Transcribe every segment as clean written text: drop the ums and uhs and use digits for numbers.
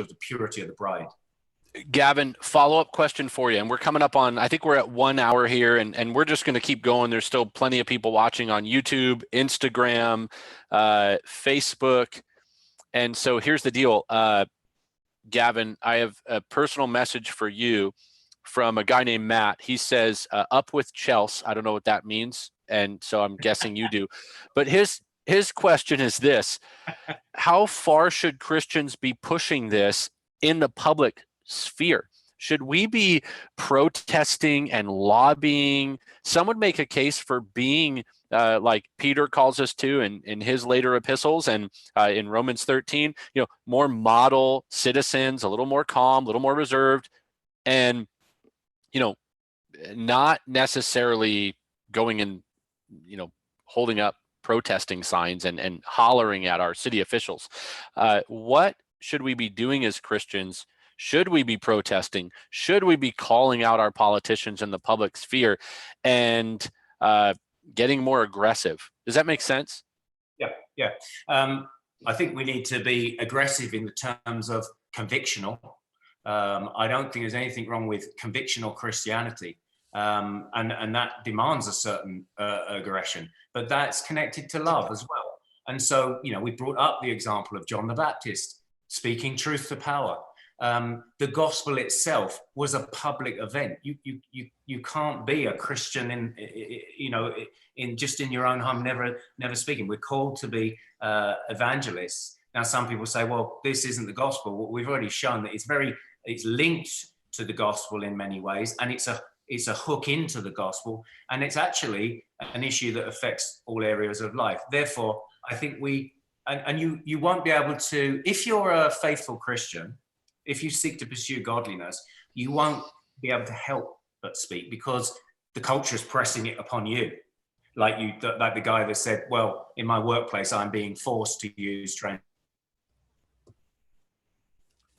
of the purity of the bride. Gavin, follow-up question for you. And we're coming up on, I think we're at 1 hour here, and we're just going to keep going. There's still plenty of people watching on YouTube, Instagram, Facebook. And so here's the deal. Gavin, I have a personal message for you from a guy named Matt. He says, up with Chelsea. I don't know what that means. And so I'm guessing you do. But his question is this: how far should Christians be pushing this in the public sphere? Should we be protesting and lobbying? Some would make a case for being like Peter calls us to in his later epistles, and in Romans 13, more model citizens, a little more calm, a little more reserved, and not necessarily going and holding up protesting signs and hollering at our city officials. What should we be doing as Christians? Should we be protesting? Should we be calling out our politicians in the public sphere and getting more aggressive? Does that make sense? Yeah. I think we need to be aggressive in the terms of convictional. I don't think there's anything wrong with convictional Christianity, and that demands a certain aggression, but that's connected to love as well. And so, we brought up the example of John the Baptist speaking truth to power. The gospel itself was a public event. You can't be a Christian in just in your own home, never speaking. We're called to be evangelists. Now, some people say, well, this isn't the gospel. Well, we've already shown that it's linked to the gospel in many ways, and it's a hook into the gospel, and it's actually an issue that affects all areas of life. Therefore, I think you won't be able to, if you're a faithful Christian, if you seek to pursue godliness, you won't be able to help but speak, because the culture is pressing it upon you. Like the guy that said, well, in my workplace, I'm being forced to use training.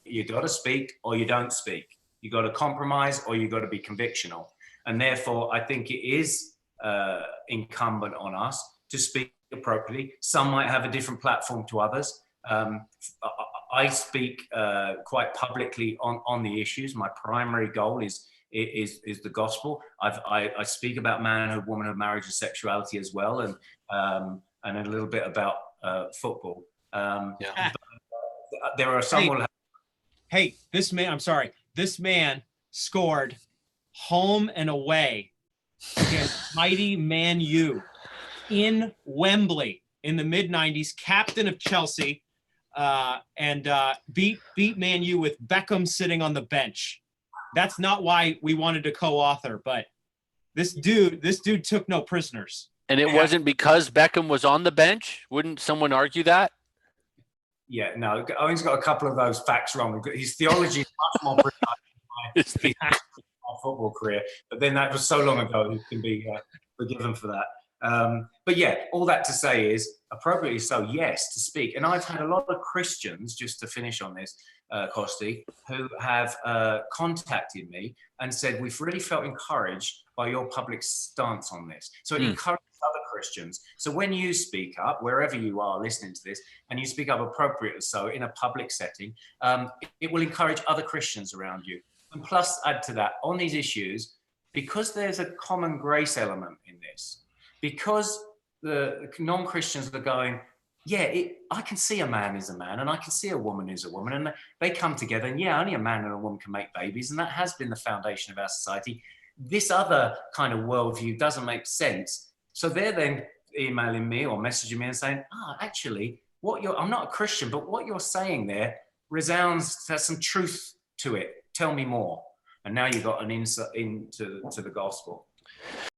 You got to speak or you don't speak. You got to compromise or you got to be convictional. And therefore, I think it is incumbent on us to speak appropriately. Some might have a different platform to others. I speak quite publicly on the issues. My primary goal is the gospel. I speak about manhood, womanhood, marriage, and sexuality as well, and a little bit about football. There are some. Hey, this man scored home and away against mighty Man U in Wembley in the mid-90s, captain of Chelsea, and beat Man U with Beckham sitting on the bench. That's not why we wanted to co-author, but this dude took no prisoners. And it wasn't because Beckham was on the bench? Wouldn't someone argue that? Yeah, no, Owen's got a couple of those facts wrong. His theology is much more precise than my football career, but then that was so long ago, he can be forgiven for that. But yeah, all that to say is, appropriately so, yes, to speak. And I've had a lot of Christians, just to finish on this, Costi, who have contacted me and said, we've really felt encouraged by your public stance on this. So it encourages other Christians. So when you speak up, wherever you are listening to this, and you speak up appropriately so in a public setting, it will encourage other Christians around you. And plus, add to that, on these issues, because there's a common grace element in this, because the non-Christians are going, yeah, I can see a man is a man, and I can see a woman is a woman, and they come together, and yeah, only a man and a woman can make babies, and that has been the foundation of our society. This other kind of worldview doesn't make sense. So they're then emailing me or messaging me and saying, actually, I'm not a Christian, but what you're saying there resounds, there's some truth to it. Tell me more. And now you've got an insight into the gospel.